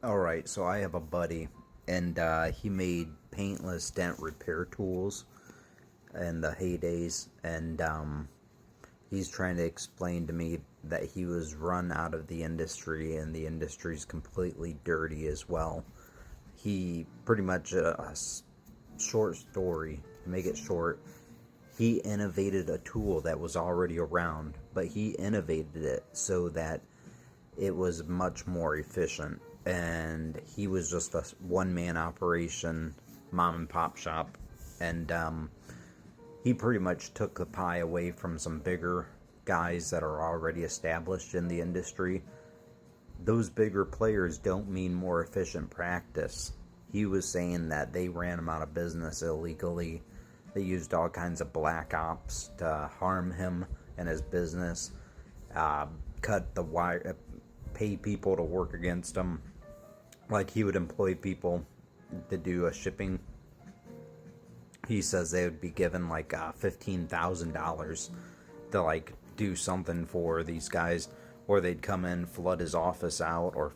Alright, so I have a buddy, and he made paintless dent repair tools in the heydays, and he's trying to explain to me that he was run out of the industry, and the industry's completely dirty as well. He pretty much, short story, to make it short, he innovated a tool that was already around, but he innovated it so that it was much more efficient. And he was just a one man operation, mom and pop shop. And he pretty much took the pie away from some bigger guys that are already established in the industry. Those bigger players don't mean more efficient practice. He was saying that they ran him out of business illegally. They used all kinds of black ops to harm him and his business, cut the wire, pay people to work against him. Like, he would employ people to do a shipping. He says they would be given like $15,000 to like do something for these guys, or they'd come in, flood his office out, or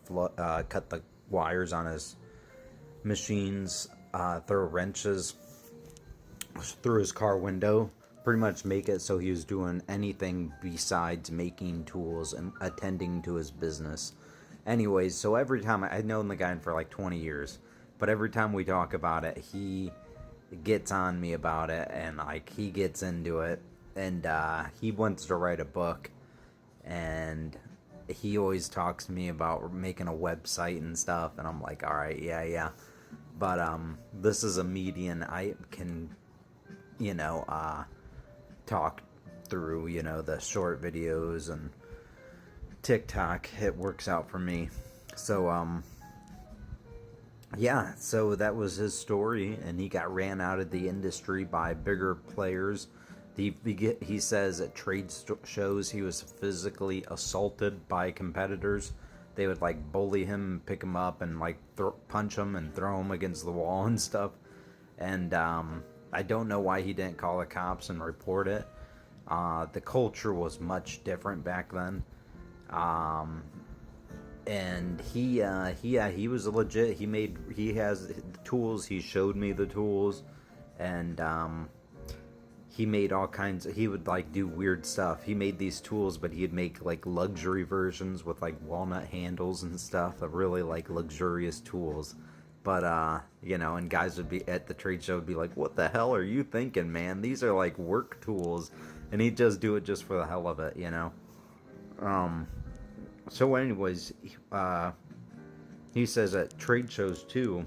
cut the wires on his machines, throw wrenches through his car window, pretty much make it so he was doing anything besides making tools and attending to his business. Anyways, so every time, I've known the guy for like 20 years, but every time we talk about it, he gets on me about it, and like he gets into it, and he wants to write a book, and he always talks to me about making a website and stuff, and I'm like, all right, yeah, but this is a median I can, talk through, the short videos and TikTok. It works out for me. So yeah, so that was his story, and he got ran out of the industry by bigger players. He says at trade shows he was physically assaulted by competitors. They would like bully him, pick him up, and like punch him and throw him against the wall and stuff. And I don't know why he didn't call the cops and report it. The culture was much different back then. And he was a legit. He has tools. He showed me the tools, and he made all kinds. He would like do weird stuff. He made these tools, but he'd make like luxury versions with like walnut handles and stuff, of really like luxurious tools. But and guys would be at the trade show would be like, "What the hell are you thinking, man? These are like work tools," and he'd just do it just for the hell of it. So anyways, he says at trade shows too,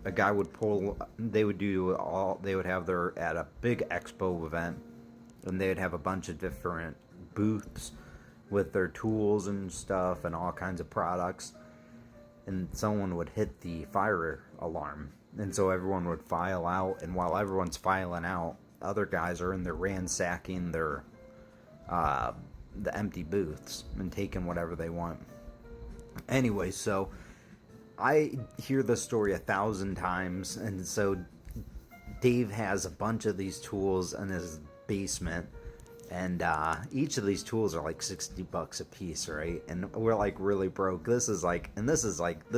a guy would they would have their, at a big expo event, and they would have a bunch of different booths with their tools and stuff and all kinds of products, and someone would hit the fire alarm, and so everyone would file out, and while everyone's filing out, other guys are in there ransacking their the empty booths and taking whatever they want. Anyway, so I hear this story 1,000 times, and so Dave has a bunch of these tools in his basement, and each of these tools are like $60 a piece, right? And we're like really broke. This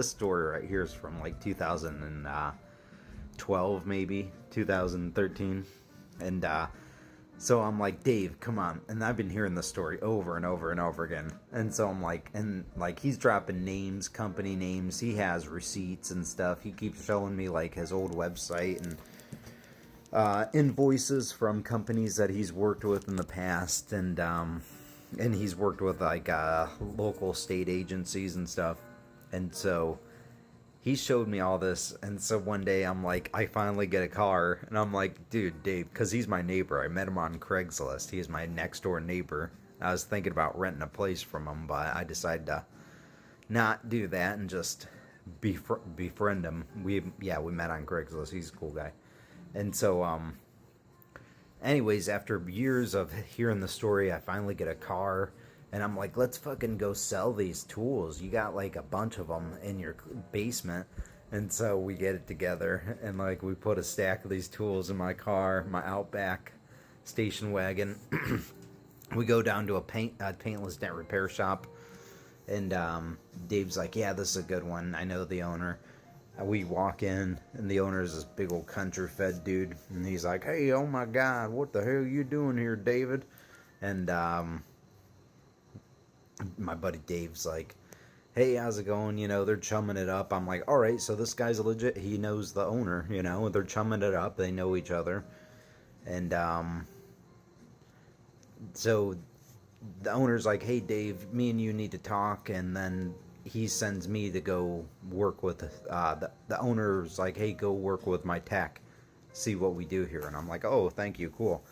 story right here is from like 2012, maybe 2013, and so I'm like, Dave, come on. And I've been hearing this story over and over and over again. And so I'm like, he's dropping names, company names. He has receipts and stuff. He keeps showing me like his old website and invoices from companies that he's worked with in the past. And he's worked with like local state agencies and stuff. And so he showed me all this, and so one day I'm like, I finally get a car, and I'm like, dude, Dave, because he's my neighbor. I met him on Craigslist. He's my next door neighbor. I was thinking about renting a place from him, but I decided to not do that and just befriend him. We met on Craigslist. He's a cool guy. And so anyways, after years of hearing the story, I finally get a car. And I'm like, let's fucking go sell these tools. You got like a bunch of them in your basement. And so we get it together, and like we put a stack of these tools in my car, my Outback station wagon. We go down to a paintless dent repair shop, And Dave's like, yeah, this is a good one. I know the owner. We walk in, and the owner is this big old country-fed dude. And he's like, hey, oh my God, what the hell are you doing here, David? And my buddy Dave's like, hey, how's it going? You know, they're chumming it up. I'm like, all right, so this guy's legit. He knows the owner, you know. They're chumming it up. They know each other. And so the owner's like, hey, Dave, me and you need to talk. And then he sends me to go work with the owner's like, hey, go work with my tech, see what we do here. And I'm like, oh, thank you, cool.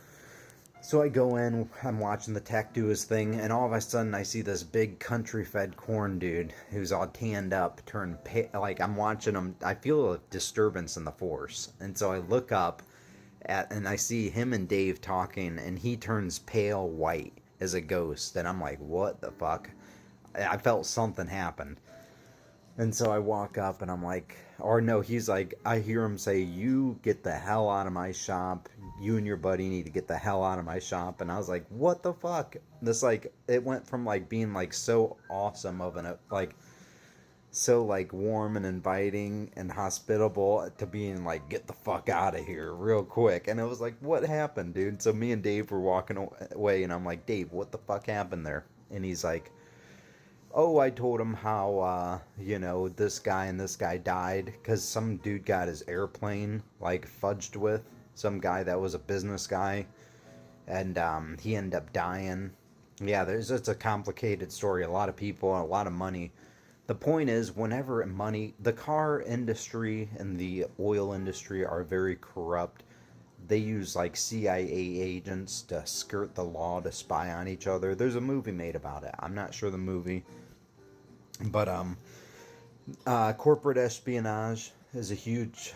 So I go in, I'm watching the tech do his thing, and all of a sudden I see this big country-fed corn dude who's all tanned up, turn like I'm watching him. I feel a disturbance in the force, and so I look up and I see him and Dave talking, and he turns pale white as a ghost, and I'm like, what the fuck? I felt something happen. And so I walk up and I'm like, or no, he's like, I hear him say, you get the hell out of my shop. You and your buddy need to get the hell out of my shop. And I was like, what the fuck? This, like, it went from like being like so awesome of an, like, so like warm and inviting and hospitable to being like, get the fuck out of here real quick. And it was like, what happened, dude? So me and Dave were walking away and I'm like, Dave, what the fuck happened there? And he's like, oh, I told him how, you know, this guy and this guy died because some dude got his airplane, like, fudged with. Some guy that was a business guy. And he ended up dying. Yeah, it's a complicated story. A lot of people, a lot of money. The point is, whenever money, the car industry and the oil industry are very corrupt. They use, like, CIA agents to skirt the law to spy on each other. There's a movie made about it. I'm not sure the movie. But corporate espionage is a huge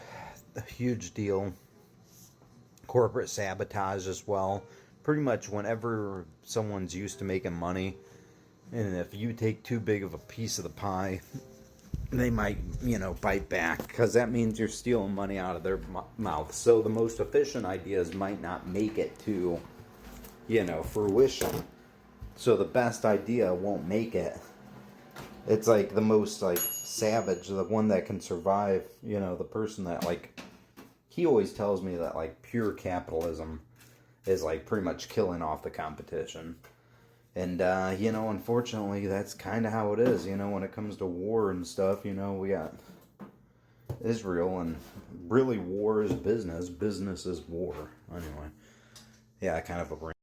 deal. Corporate sabotage as well. Pretty much whenever someone's used to making money, and if you take too big of a piece of the pie, they might, you know, bite back, because that means you're stealing money out of their mouth. So the most efficient ideas might not make it to, you know, fruition. So the best idea won't make it. It's like the most, like, savage, the one that can survive, you know, the person that, like, he always tells me that, like, pure capitalism is, like, pretty much killing off the competition. And, you know, unfortunately, that's kind of how it is, you know, when it comes to war and stuff. You know, we got Israel, and really war is business is war. Anyway, yeah, kind of a